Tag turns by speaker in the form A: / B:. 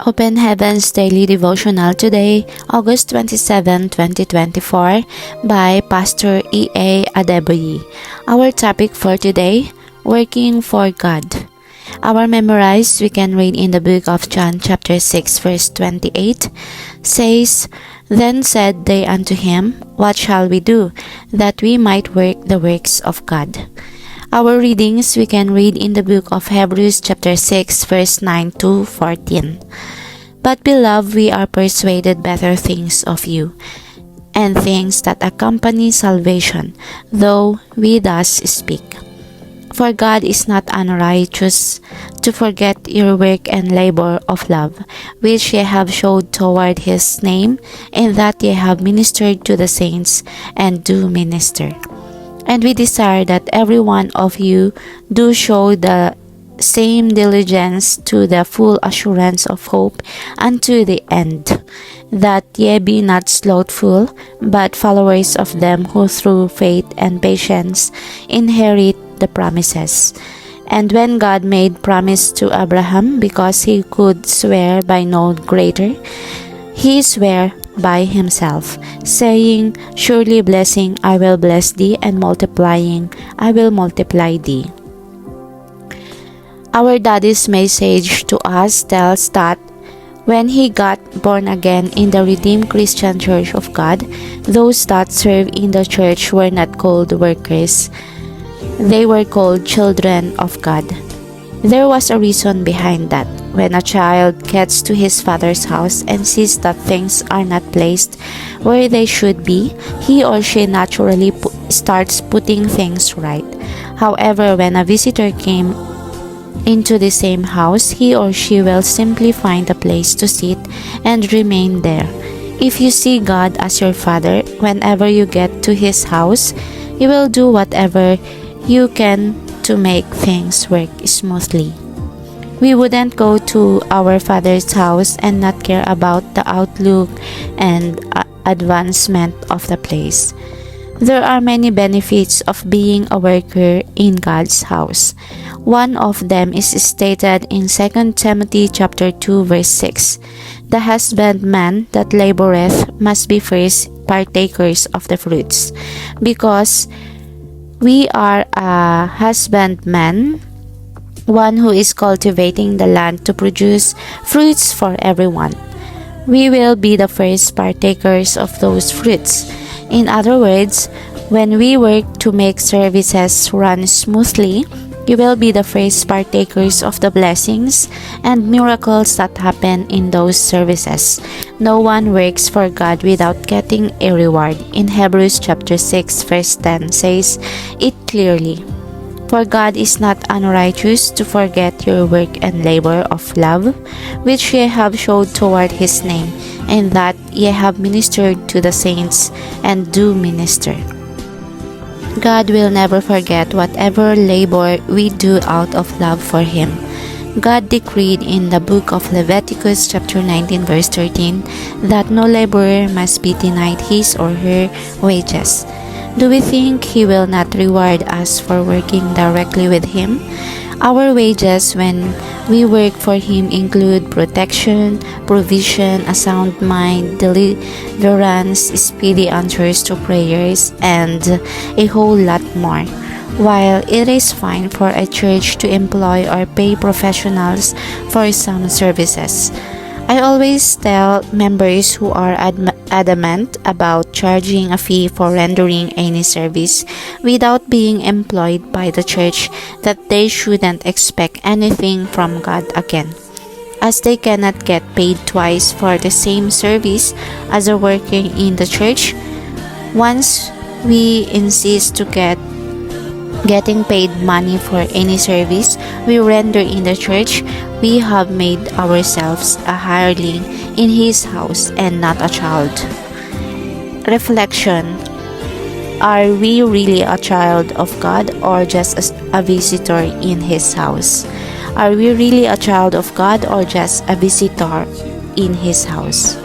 A: Open Heaven's Daily Devotional today, August 27, 2024, by Pastor E.A. Adeboye. Our topic for today, Working for God. Our memorize we can read in the book of John chapter 6 verse 28 says, Then said they unto him, What shall we do, that we might work the works of God? Our readings we can read in the book of Hebrews chapter 6 verse 9 to 14. But beloved, we are persuaded better things of you, and things that accompany salvation, though we thus speak. For God is not unrighteous to forget your work and labor of love, which ye have showed toward his name, in that ye have ministered to the saints, and do minister. And we desire that every one of you do show the same diligence to the full assurance of hope unto the end, that ye be not slothful, but followers of them who through faith and patience inherit the promises. And when God made promise to Abraham, because he could swear by no greater, he sware by himself, saying, Surely blessing I will bless thee, and multiplying I will multiply thee. Our daddy's message to us tells that when he got born again in the Redeemed Christian Church of God, those that serve in the church were not called workers. They were called children of God. There was a reason behind that. When a child gets to his father's house and sees that things are not placed where they should be, he or she naturally starts putting things right. However, when a visitor came into the same house, he or she will simply find a place to sit and remain there. If you see God as your Father, whenever you get to his house, you will do whatever you can to make things work smoothly. We wouldn't go to our Father's house and not care about the outlook and advancement of the place. There are many benefits of being a worker in God's house. One of them is stated in 2 Timothy chapter 2 verse 6. The husbandman that laboureth must be first partakers of the fruits, because we are a husbandman, one who is cultivating the land to produce fruits for everyone. We will be the first partakers of those fruits. In other words, when we work to make services run smoothly, you will be the first partakers of the blessings and miracles that happen in those services. No one works for God without getting a reward. In Hebrews chapter 6 verse 10 says it clearly, For God is not unrighteous to forget your work and labor of love, which ye have showed toward his name, in that ye have ministered to the saints, and do minister. God will never forget whatever labor we do out of love for him. God decreed in the book of Leviticus chapter 19 verse 13 that no laborer must be denied his or her wages. Do we think he will not reward us for working directly with him? Our wages when we work for him include protection, provision, a sound mind, deliverance, speedy answers to prayers, and a whole lot more. While it is fine for a church to employ or pay professionals for some services, I always tell members who are adamant about charging a fee for rendering any service without being employed by the church that they shouldn't expect anything from God again, as they cannot get paid twice for the same service as a worker in the church. Once we insist to getting paid money for any service we render in the church, we have made ourselves a hireling in his house and not a child. Reflection: Are we really a child of God or just a visitor in his house? Are we really a child of God or just a visitor in his house?